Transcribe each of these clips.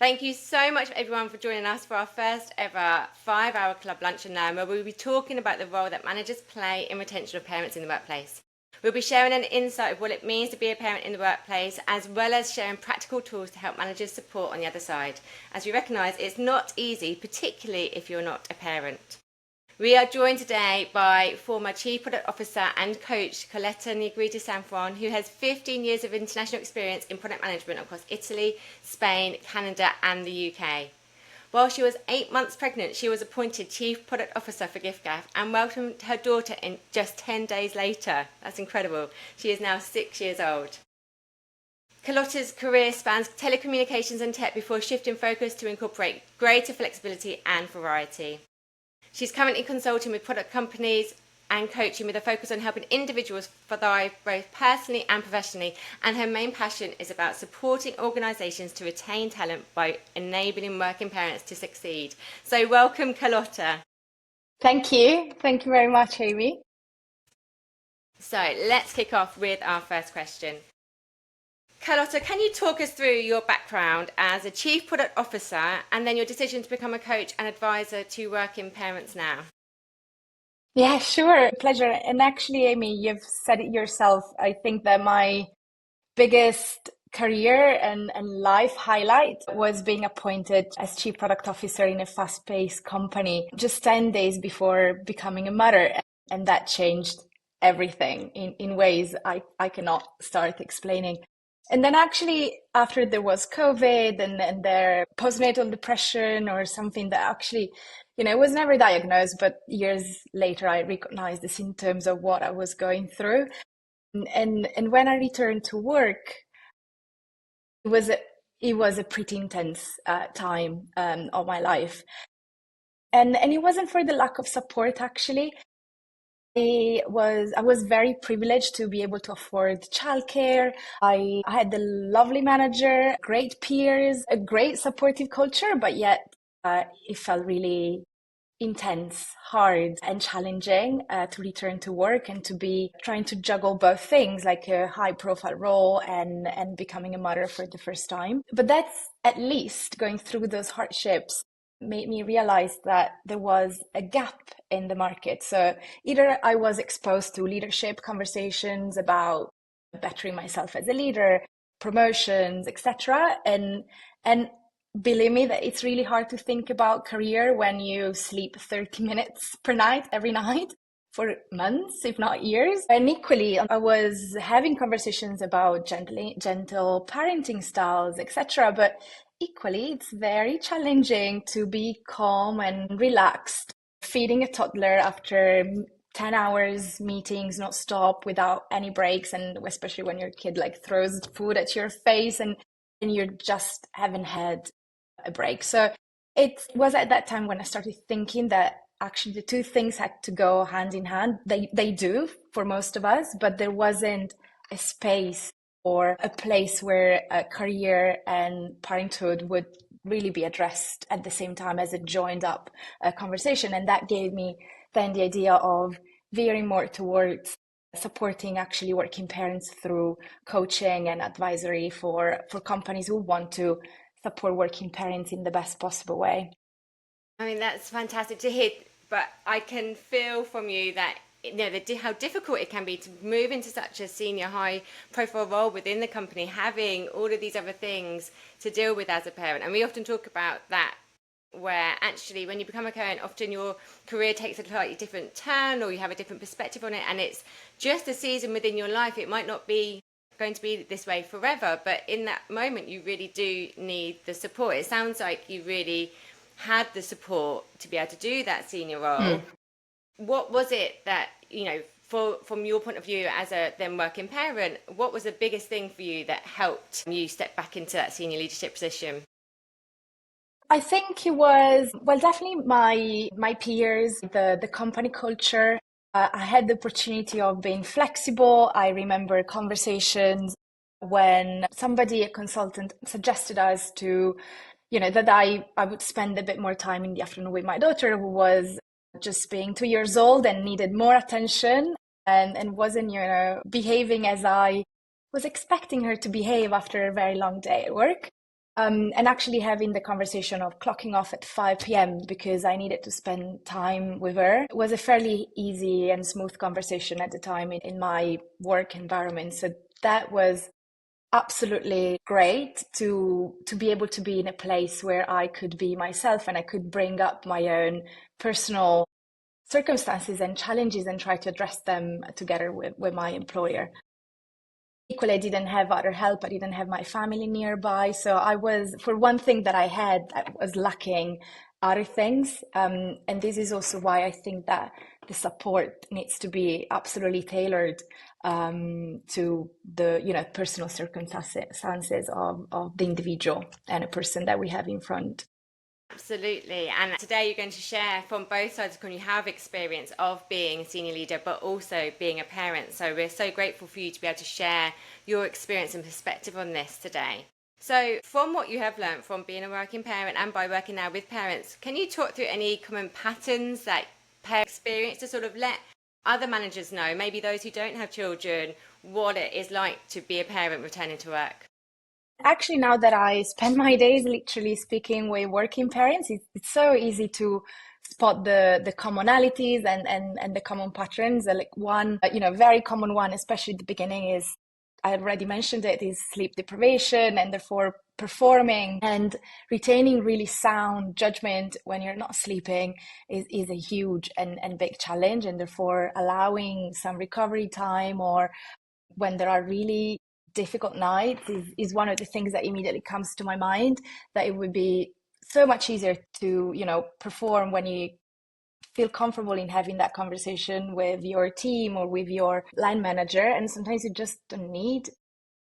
Thank you so much, everyone, for joining us for our first ever 5-hour club lunch and learn, where we'll be talking about the role that managers play in retention of parents in the workplace. We'll be sharing an insight of what it means to be a parent in the workplace, as well as sharing practical tools to help managers support on the other side, as we recognise it's not easy, particularly if you're not a parent. We are joined today by former Chief Product Officer and Coach Carlotta Negri di Sanfront, who has 15 years of international experience in product management across Italy, Spain, Canada and the UK. While she was 8 months pregnant, she was appointed Chief Product Officer for Giff Gaff and welcomed her daughter in just 10 days later. That's incredible. She is now 6 years old. Carlotta's career spans telecommunications and tech before shifting focus to incorporate greater flexibility and variety. She's currently consulting with product companies and coaching with a focus on helping individuals thrive both personally and professionally. And her main passion is about supporting organisations to retain talent by enabling working parents to succeed. So welcome, Carlotta. Thank you. Thank you very much, Amy. So let's kick off with our first question. Carlotta, can you talk us through your background as a Chief Product Officer and then your decision to become a coach and advisor to working parents now? Yeah, sure. Pleasure. And actually, Amy, you've said it yourself. I think that my biggest career and life highlight was being appointed as Chief Product Officer in a fast-paced company just 10 days before becoming a mother. And that changed everything in ways I cannot start explaining. And then actually, after there was COVID and their postnatal depression or something that actually, was never diagnosed, but years later, I recognized the symptoms of what I was going through. And when I returned to work, it was a pretty intense time of my life. And it wasn't for the lack of support, actually. I was very privileged to be able to afford childcare. I had a lovely manager, great peers, a great supportive culture, but yet it felt really intense, hard, and challenging to return to work and to be trying to juggle both things, like a high-profile role and becoming a mother for the first time. But that's at least going through those hardships made me realize that there was a gap in the market. So either I was exposed to leadership conversations about bettering myself as a leader, promotions, etc. And believe me that it's really hard to think about career when you sleep 30 minutes per night every night for months, if not years. And equally, I was having conversations about gentle parenting styles, etc. But equally, it's very challenging to be calm and relaxed, feeding a toddler after 10 hours meetings not stop without any breaks, and especially when your kid like throws food at your face and you just haven't had a break. So it was at that time when I started thinking that actually the two things had to go hand in hand. They do for most of us, but there wasn't a space or a place where a career and parenthood would really be addressed at the same time as a joined up conversation. And that gave me then the idea of veering more towards supporting actually working parents through coaching and advisory for companies who want to support working parents in the best possible way. I mean, that's fantastic to hear, but I can feel from you that how difficult it can be to move into such a senior high profile role within the company, having all of these other things to deal with as a parent. And we often talk about that, where actually when you become a parent, often your career takes a slightly different turn or you have a different perspective on it, and it's just a season within your life. It might not be going to be this way forever, but in that moment you really do need the support. It sounds like you really had the support to be able to do that senior role. What was it that, from your point of view as a then working parent, what was the biggest thing for you that helped you step back into that senior leadership position? I think it was, well, definitely my peers, the company culture. I had the opportunity of being flexible. I remember conversations when somebody, a consultant, suggested us to, that I would spend a bit more time in the afternoon with my daughter, who was just being 2 years old and needed more attention and wasn't, behaving as I was expecting her to behave after a very long day at work. And actually having the conversation of clocking off at 5 p.m. because I needed to spend time with her was a fairly easy and smooth conversation at the time in my work environment. So that was absolutely great to be able to be in a place where I could be myself and I could bring up my own personal circumstances and challenges and try to address them together with my employer. Equally, I didn't have other help. I didn't have my family nearby. So I was, for one thing that I had, I was lacking other things. And this is also why I think that the support needs to be absolutely tailored to the, personal circumstances of the individual and a person that we have in front. Absolutely. And today you're going to share from both sides of the coin. You have experience of being a senior leader, but also being a parent. So we're so grateful for you to be able to share your experience and perspective on this today. So from what you have learned from being a working parent and by working now with parents, can you talk through any common patterns that parents experience to sort of let other managers know, maybe those who don't have children, what it is like to be a parent returning to work? Actually, now that I spend my days literally speaking with working parents, it's so easy to spot the commonalities and the common patterns. Like one, very common one, especially at the beginning, is I already mentioned it, is sleep deprivation and therefore performing and retaining really sound judgment when you're not sleeping is a huge and big challenge, and therefore allowing some recovery time or when there are really difficult nights is one of the things that immediately comes to my mind, that it would be so much easier to perform when you feel comfortable in having that conversation with your team or with your line manager, and sometimes you just don't need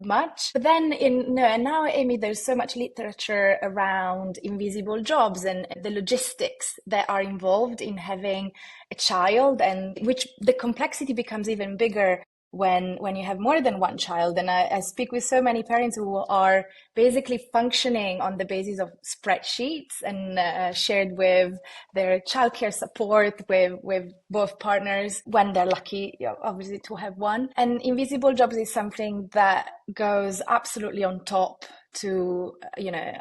much. But then and now, Amy, there's so much literature around invisible jobs and the logistics that are involved in having a child, and which the complexity becomes even bigger when you have more than one child. And I speak with so many parents who are basically functioning on the basis of spreadsheets and shared with their childcare support with both partners when they're lucky, obviously, to have one. And invisible jobs is something that goes absolutely on top to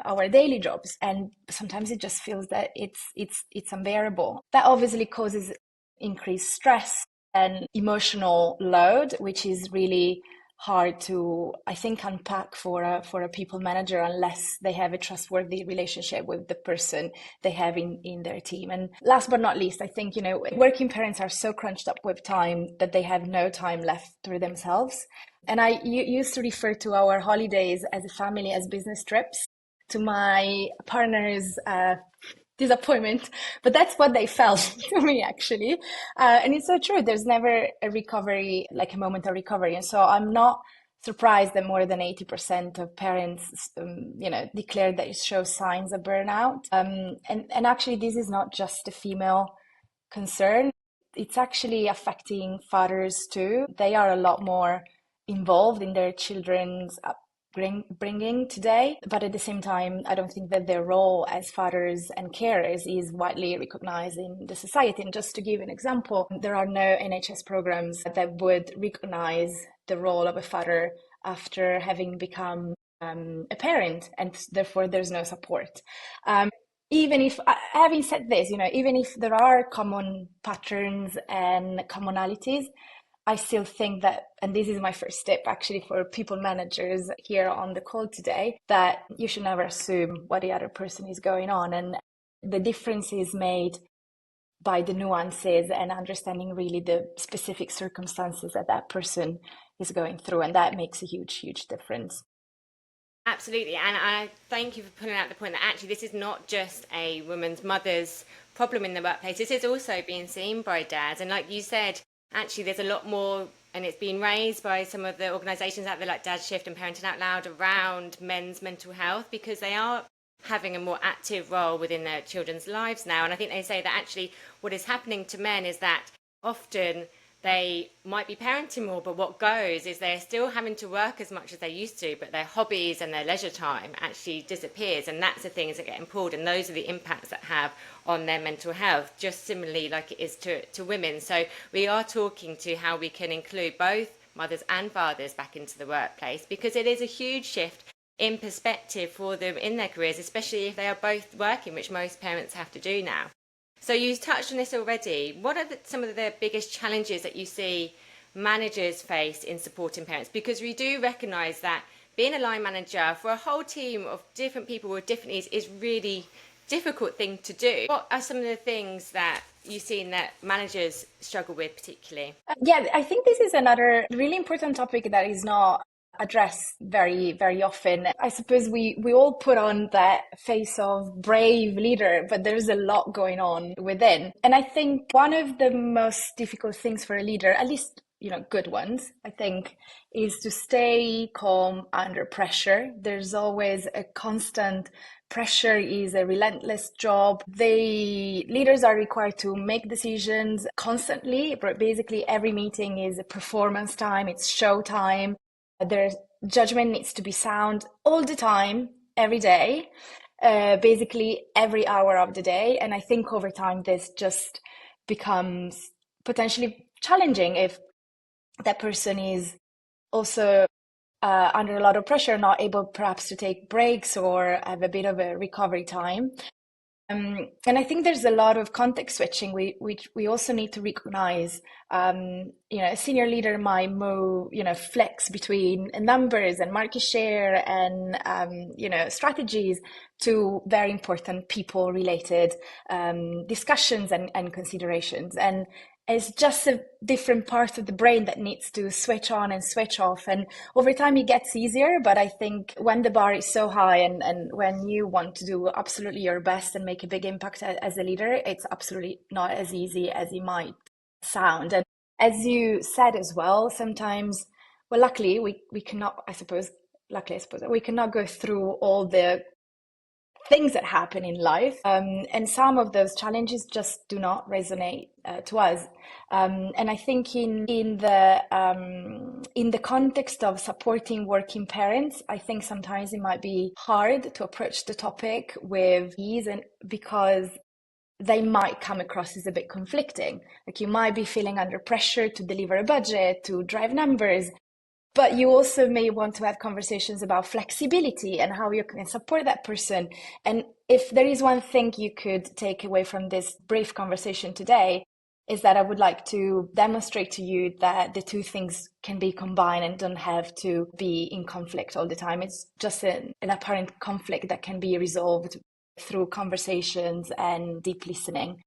our daily jobs, and sometimes it just feels that it's unbearable. That obviously causes increased stress and emotional load, which is really hard to, I think, unpack for a people manager unless they have a trustworthy relationship with the person they have in their team. And last but not least, I think, working parents are so crunched up with time that they have no time left for themselves. And I used to refer to our holidays as a family, as business trips, to my partner's disappointment, but that's what they felt to me, actually. And it's so true. There's never a recovery, like a moment of recovery. And so I'm not surprised that more than 80% of parents, declare that it shows signs of burnout. And actually, this is not just a female concern. It's actually affecting fathers too. They are a lot more involved in their children's bringing today, but at the same time, I don't think that their role as fathers and carers is widely recognized in the society. And just to give an example, there are no NHS programs that would recognize the role of a father after having become a parent, and therefore there's no support. Even if, having said this, even if there are common patterns and commonalities, I still think that, and this is my first step actually for people managers here on the call today, that you should never assume what the other person is going on. And the difference is made by the nuances and understanding really the specific circumstances that that person is going through. And that makes a huge, huge difference. Absolutely, and I thank you for putting out the point that actually this is not just a woman's mother's problem in the workplace. This is also being seen by dads, and like you said, actually there's a lot more, and it's been raised by some of the organisations out there like Dad Shift and Parenting Out Loud around men's mental health, because they are having a more active role within their children's lives now. And I think they say that actually what is happening to men is that often they might be parenting more, but what goes is they're still having to work as much as they used to, but their hobbies and their leisure time actually disappears, and that's the things that get pulled, and those are the impacts that have on their mental health, just similarly like it is to women. So we are talking to how we can include both mothers and fathers back into the workplace, because it is a huge shift. in perspective for them in their careers, especially if they are both working, which most parents have to do now. So you touched on this already. What are some of the biggest challenges that you see managers face in supporting parents? Because we do recognise that being a line manager for a whole team of different people with different needs is really difficult thing to do. What are some of the things that you've seen that managers struggle with particularly? Yeah, I think this is another really important topic that is not addressed very, very often. I suppose we all put on that face of brave leader, but there's a lot going on within. And I think one of the most difficult things for a leader, at least, good ones, I think, is to stay calm under pressure. There's always a constant pressure, is a relentless job. The leaders are required to make decisions constantly, but basically every meeting is a performance time, it's show time. Their judgment needs to be sound all the time, every day, basically every hour of the day. And I think over time, this just becomes potentially challenging if that person is also under a lot of pressure, not able perhaps to take breaks or have a bit of a recovery time. And I think there's a lot of context switching. We also need to recognize, a senior leader might move, flex between numbers and market share and, strategies to very important people related discussions and considerations. And it's just a different part of the brain that needs to switch on and switch off. And over time, it gets easier. But I think when the bar is so high and when you want to do absolutely your best and make a big impact as a leader, it's absolutely not as easy as it might sound. And as you said as well, sometimes, well, luckily, we cannot, I suppose, we cannot go through all the things that happen in life. And some of those challenges just do not resonate to us. And I think in the context of supporting working parents, I think sometimes it might be hard to approach the topic with ease, and because they might come across as a bit conflicting. Like you might be feeling under pressure to deliver a budget, to drive numbers, but you also may want to have conversations about flexibility and how you can support that person. And if there is one thing you could take away from this brief conversation today, is that I would like to demonstrate to you that the two things can be combined and don't have to be in conflict all the time. It's just an apparent conflict that can be resolved through conversations and deep listening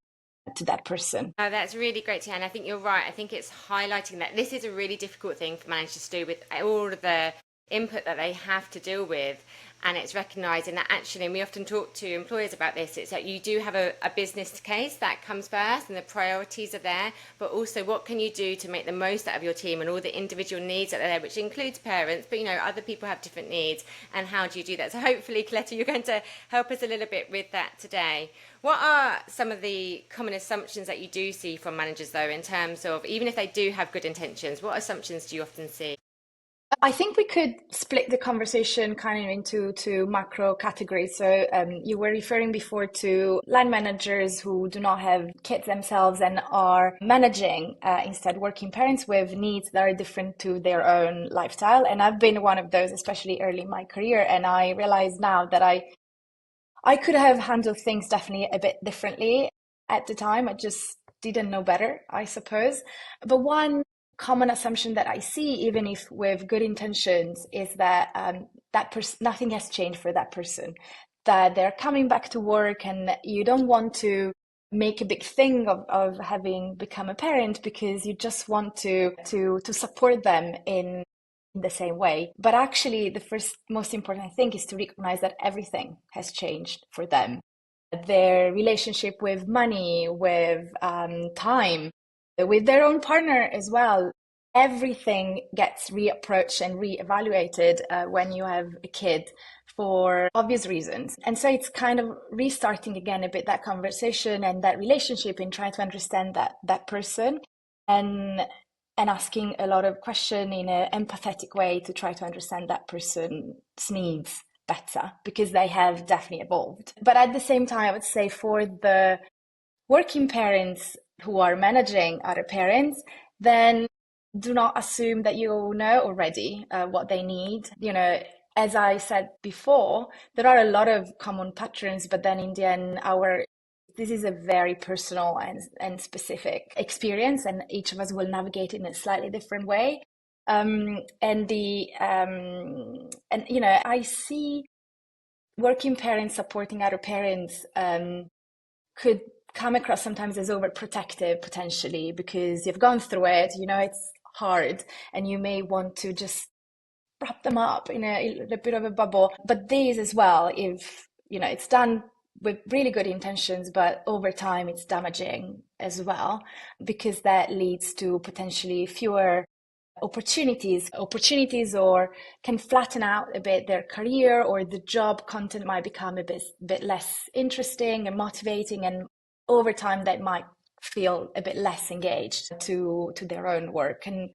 to that person. Oh, that's really great to hear. And I think you're right. I think it's highlighting that this is a really difficult thing for managers to do with all of the input that they have to deal with. And it's recognising that actually, and we often talk to employers about this, it's that you do have a business case that comes first and the priorities are there, but also what can you do to make the most out of your team and all the individual needs that are there, which includes parents, but other people have different needs, and how do you do that? So hopefully, Coletta, you're going to help us a little bit with that today. What are some of the common assumptions that you do see from managers, though, in terms of, even if they do have good intentions, what assumptions do you often see? I think we could split the conversation kind of into two macro categories. So you were referring before to line managers who do not have kids themselves and are managing instead working parents with needs that are different to their own lifestyle. And I've been one of those, especially early in my career. And I realize now that I could have handled things definitely a bit differently at the time. I just didn't know better, I suppose. But one common assumption that I see, even if with good intentions, is that nothing has changed for that person, that they're coming back to work, and you don't want to make a big thing of having become a parent because you just want to support them in the same way. But actually, the first most important thing is to recognize that everything has changed for them. Their relationship with money, with time, with their own partner as well. Everything gets reapproached and reevaluated when you have a kid for obvious reasons. And so it's kind of restarting again a bit that conversation and that relationship and trying to understand that person and asking a lot of questions in an empathetic way to try to understand that person's needs better, because they have definitely evolved. But at the same time, I would say for the working parents who are managing other parents, then do not assume that you know already what they need. as I said before, there are a lot of common patterns, but then in the end, this is a very personal and specific experience, and each of us will navigate in a slightly different way. And you know, I see working parents supporting other parents could come across sometimes as overprotective potentially because you've gone through it, you know, it's hard, and you may want to just wrap them up in a bit of a bubble. But these as well, if you know, it's done with really good intentions, but over time it's damaging as well, because that leads to potentially fewer opportunities, or can flatten out a bit their career, or the job content might become a bit less interesting and motivating, and over time they might feel a bit less engaged to their own work. And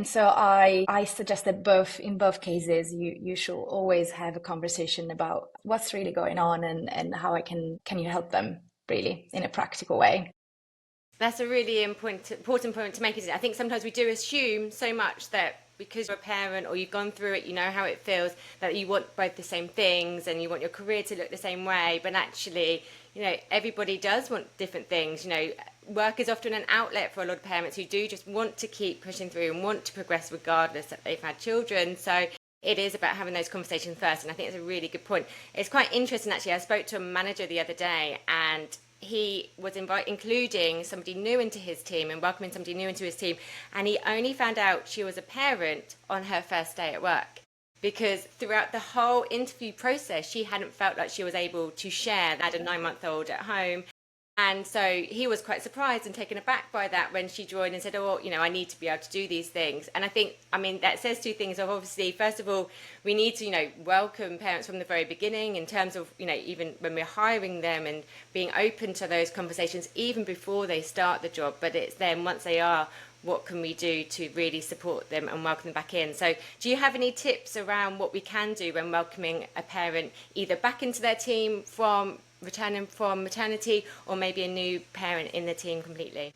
so I suggest that in both cases you should always have a conversation about what's really going on, and how can you help them really in a practical way. That's a really important point to make, isn't it? I think sometimes we do assume so much that because you're a parent or you've gone through it, you know how it feels, that you want both the same things and you want your career to look the same way. But actually, you know, everybody does want different things. You know, work is often an outlet for a lot of parents who do just want to keep pushing through and want to progress regardless that they've had children. So it is about having those conversations first. And I think it's a really good point. It's quite interesting, actually. I spoke to a manager the other day, and he was including somebody new into his team and welcoming somebody new into his team, and he only found out she was a parent on her first day at work, because throughout the whole interview process she hadn't felt like she was able to share that had a 9-month-old at home. And so he was quite surprised and taken aback by that when she joined and said, oh, you know, I need to be able to do these things. And I think, I mean, that says two things. Of obviously, first of all, we need to, you know, welcome parents from the very beginning in terms of, you know, even when we're hiring them, and being open to those conversations even before they start the job. But it's then once they are, what can we do to really support them and welcome them back in? So do you have any tips around what we can do when welcoming a parent either back into their team from returning from maternity, or maybe a new parent in the team completely?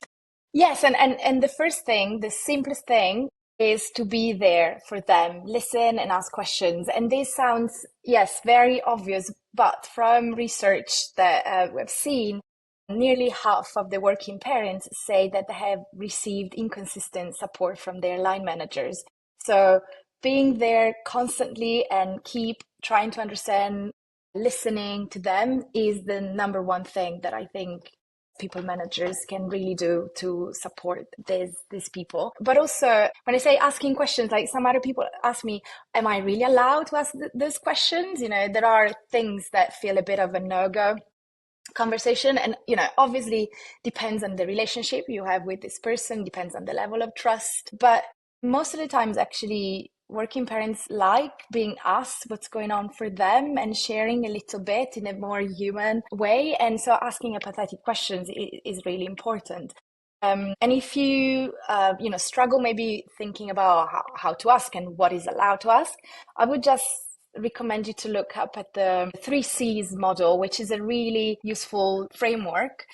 Yes, and the first thing, the simplest thing, is to be there for them, listen and ask questions. And this sounds, yes, very obvious, but from research that we've seen, nearly half of the working parents say that they have received inconsistent support from their line managers. So being there constantly and keep trying to understand, listening to them is the number one thing that I think people managers can really do to support these people. But also, when I say asking questions, like some other people ask me, am I really allowed to ask those questions? You know, there are things that feel a bit of a no-go conversation, and you know, obviously depends on the relationship you have with this person, depends on the level of trust, but most of the times actually working parents like being asked what's going on for them and sharing a little bit in a more human way. And so asking empathetic questions is really important. And if you you know, struggle maybe thinking about how to ask and what is allowed to ask, I would just recommend you to look up at the 3Cs model, which is a really useful framework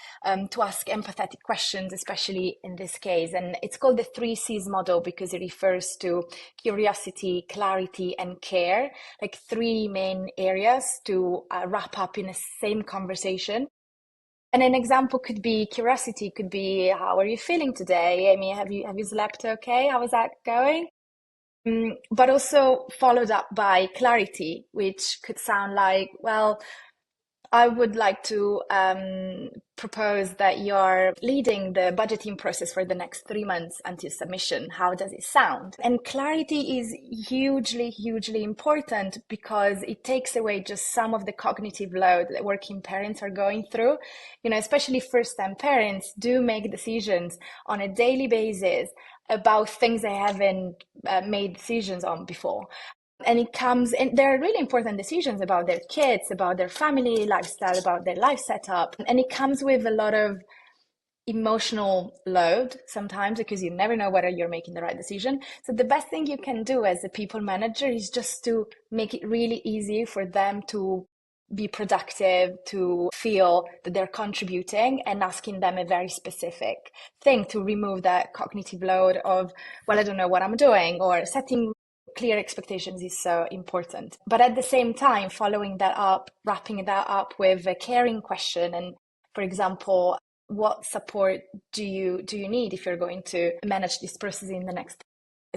to ask empathetic questions, especially in this case. And it's called the 3Cs model because it refers to curiosity, clarity, and care, like three main areas to wrap up in the same conversation. And an example could be curiosity, could be, how are you feeling today? I mean, have you slept okay? How is that going? But also followed up by clarity, which could sound like, well, I would like to propose that you're leading the budgeting process for the next 3 months until submission. How does it sound? And clarity is hugely, hugely important because it takes away just some of the cognitive load that working parents are going through. You know, especially first-time parents do make decisions on a daily basis about things they haven't made decisions on before. And it comes, and there are really important decisions about their kids, about their family lifestyle, about their life setup. And it comes with a lot of emotional load sometimes because you never know whether you're making the right decision. So the best thing you can do as a people manager is just to make it really easy for them to be productive, to feel that they're contributing, and asking them a very specific thing to remove that cognitive load of, well, I don't know what I'm doing, or setting clear expectations is so important. But at the same time, following that up, wrapping that up with a caring question. And for example, what support do you need if you're going to manage this process in the next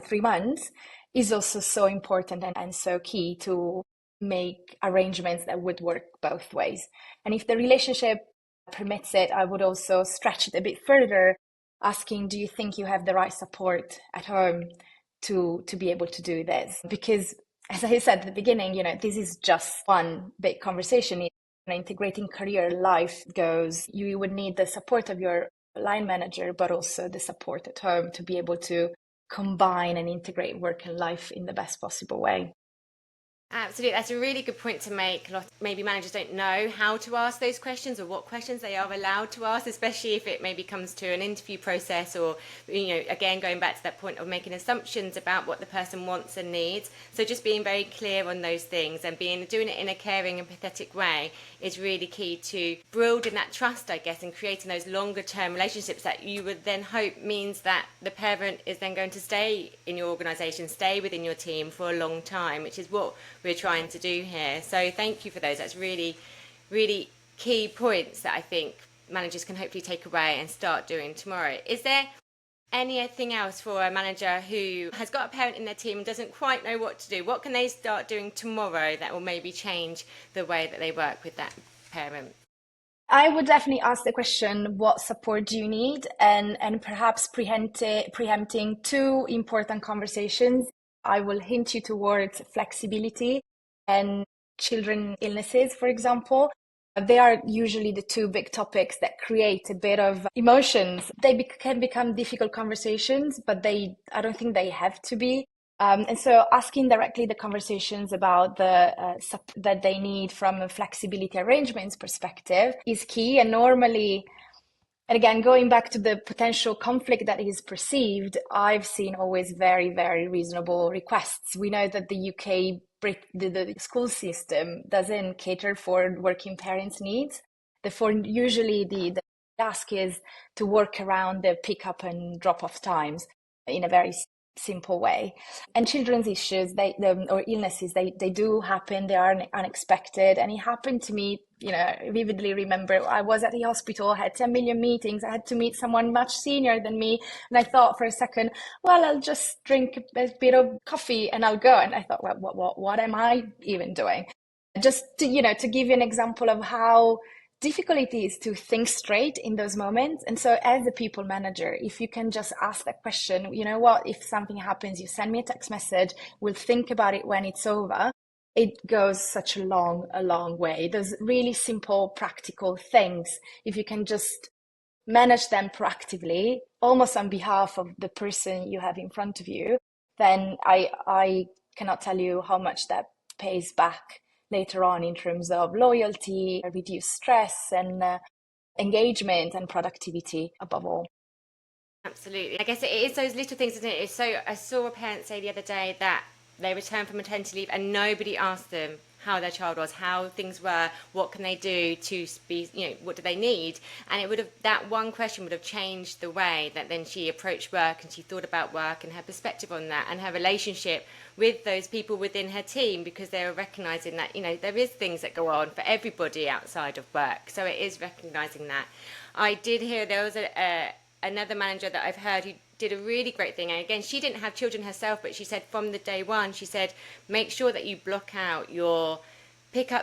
3 months is also so important and so key to make arrangements that would work both ways. And if the relationship permits it, I would also stretch it a bit further, asking, do you think you have the right support at home to be able to do this? Because as I said at the beginning, this is just one big conversation. Integrating career life goes, you would need the support of your line manager, but also the support at home to be able to combine and integrate work and life in the best possible way. Absolutely, that's a really good point to make. Maybe managers don't know how to ask those questions or what questions they are allowed to ask, especially if it maybe comes to an interview process or, again, going back to that point of making assumptions about what the person wants and needs. So just being very clear on those things and doing it in a caring and empathetic way is really key to building that trust, I guess, and creating those longer term relationships that you would then hope means that the parent is then going to stay in your organisation, stay within your team for a long time, which is what we're trying to do here. So thank you for those. That's really, really key points that I think managers can hopefully take away and start doing tomorrow. Is there anything else for a manager who has got a parent in their team and doesn't quite know what to do? What can they start doing tomorrow that will maybe change the way that they work with that parent? I would definitely ask the question, what support do you need? And perhaps preempting two important conversations. I will hint you towards flexibility and children illnesses, for example. They are usually the two big topics that create a bit of emotions. They can become difficult conversations, but I don't think they have to be. And so asking directly the conversations about that they need from a flexibility arrangements perspective is key. And normally, and again, going back to the potential conflict that is perceived, I've seen always very, very reasonable requests. We know that the UK, the school system doesn't cater for working parents' needs. Therefore, usually the task is to work around the pick-up and drop-off times in a very simple way. And children's issues or illnesses, they do happen. They are unexpected. And it happened to me, I vividly remember I was at the hospital, I had 10 million meetings, I had to meet someone much senior than me, and I thought for a second, well, I'll just drink a bit of coffee and I'll go. And I thought, well, what am I even doing? Just to give you an example of how difficult it is to think straight in those moments. And so as a people manager, if you can just ask that question, if something happens, you send me a text message, we'll think about it when it's over. It goes such a long way. Those really simple, practical things, if you can just manage them proactively, almost on behalf of the person you have in front of you, then I cannot tell you how much that pays back later on in terms of loyalty, reduced stress, and engagement and productivity above all. Absolutely. I guess it is those little things, isn't it? I saw a parent say the other day that they returned from maternity leave and nobody asked them how their child was, how things were, what can they do to be, what do they need? And that one question would have changed the way that then she approached work and she thought about work and her perspective on that and her relationship with those people within her team, because they were recognising that, there is things that go on for everybody outside of work. So it is recognising that. I did hear there was another manager that I've heard who did a really great thing. And again, she didn't have children herself, but she said from the day one, she said, make sure that you block out your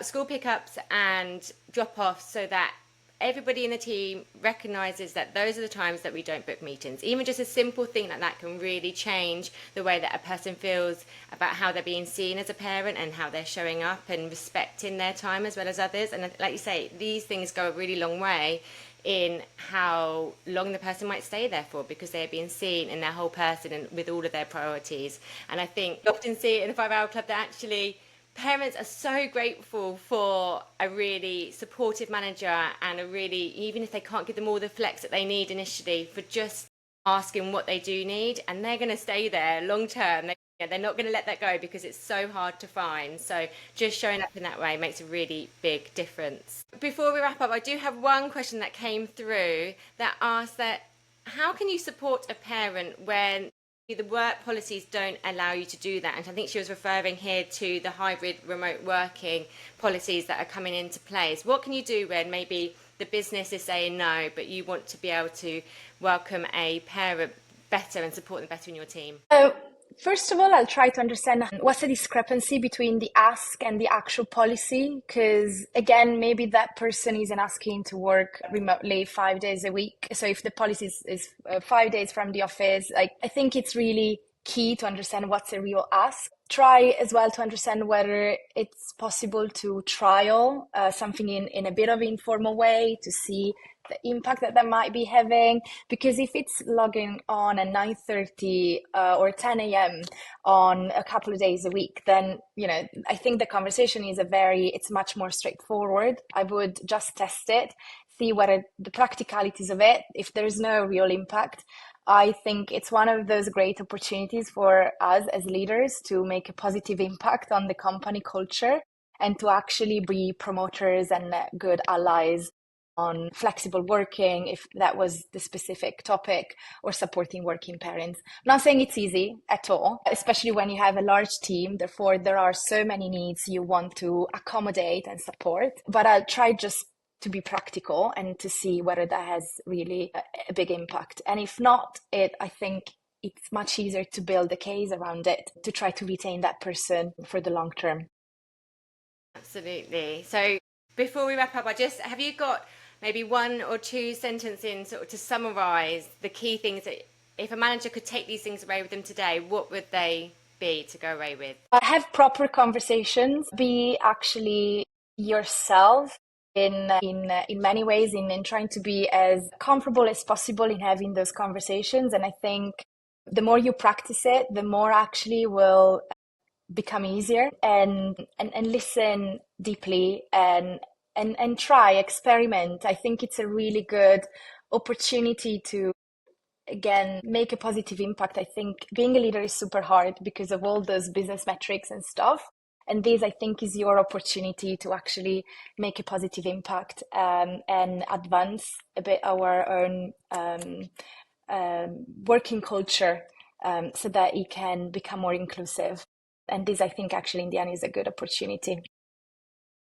school pickups and drop-offs so that everybody in the team recognises that those are the times that we don't book meetings. Even just a simple thing like that can really change the way that a person feels about how they're being seen as a parent and how they're showing up and respecting their time as well as others. And like you say, these things go a really long way in how long the person might stay there for, because they're being seen in their whole person and with all of their priorities. And I think you often see it in the 5 Hour Club that actually parents are so grateful for a really supportive manager and even if they can't give them all the flex that they need initially, for just asking what they do need, and they're going to stay there long term. They're not going to let that go because it's so hard to find. So just showing up in that way makes a really big difference. Before we wrap up, I do have one question that came through that asks that how can you support a parent when the work policies don't allow you to do that. And I think she was referring here to the hybrid remote working policies that are coming into place. What can you do when maybe the business is saying no, but you want to be able to welcome a parent better and support them better in your team? First of all, I'll try to understand what's the discrepancy between the ask and the actual policy. Because again, maybe that person isn't asking to work remotely 5 days a week. So if the policy is 5 days from the office, like, I think it's really key to understand what's a real ask. Try as well to understand whether it's possible to trial something in a bit of informal way to see the impact that might be having. Because if it's logging on at 9:30 or 10 a.m. on a couple of days a week, then, I think the conversation it's much more straightforward. I would just test it, see what are the practicalities of it. If there's no real impact, I think it's one of those great opportunities for us as leaders to make a positive impact on the company culture and to actually be promoters and good allies on flexible working, if that was the specific topic, or supporting working parents. I'm not saying it's easy at all, especially when you have a large team. Therefore, there are so many needs you want to accommodate and support. But I'll try just to be practical and to see whether that has really a big impact. And if not, I think it's much easier to build a case around it to try to retain that person for the long term. Absolutely. So before we wrap up, have you got maybe one or two sentences in sort of to summarize the key things that if a manager could take these things away with them today, what would they be to go away with? Have proper conversations, be actually yourself in many ways, in trying to be as comfortable as possible in having those conversations. And I think the more you practice it, the more actually will become easier, and listen deeply and try, experiment. I think it's a really good opportunity to, again, make a positive impact. I think being a leader is super hard because of all those business metrics and stuff. And this, I think, is your opportunity to actually make a positive impact and advance a bit our own working culture so that it can become more inclusive. And this, I think, actually, in the end, is a good opportunity.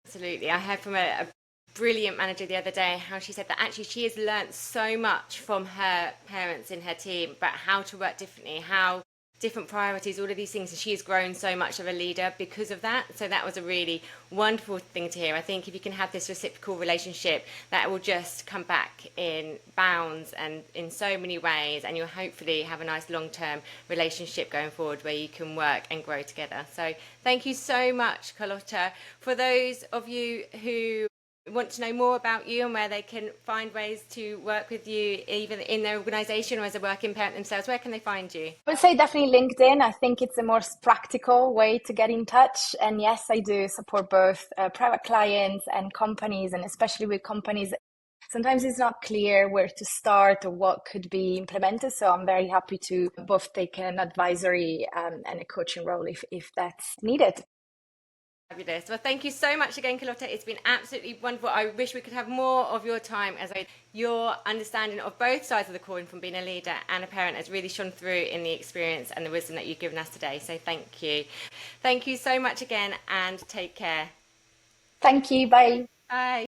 Absolutely. I heard from a brilliant manager the other day how she said that actually she has learnt so much from her parents in her team about how to work differently, how different priorities, all of these things, and she has grown so much of a leader because of that. So that was a really wonderful thing to hear. I think if you can have this reciprocal relationship, that will just come back in bounds and in so many ways, and you'll hopefully have a nice long-term relationship going forward where you can work and grow together. So thank you so much, Carlotta. For those of you who want to know more about you and where they can find ways to work with you, even in their organisation or as a working parent themselves, where can they find you? I would say definitely LinkedIn. I think it's a more practical way to get in touch. And yes, I do support both private clients and companies, and especially with companies. Sometimes it's not clear where to start or what could be implemented. So I'm very happy to both take an advisory and a coaching role if that's needed. Fabulous. Well, thank you so much again, Carlotta. It's been absolutely wonderful. I wish we could have more of your time, as your understanding of both sides of the coin from being a leader and a parent has really shone through in the experience and the wisdom that you've given us today. So thank you. Thank you so much again, and take care. Thank you. Bye. Bye.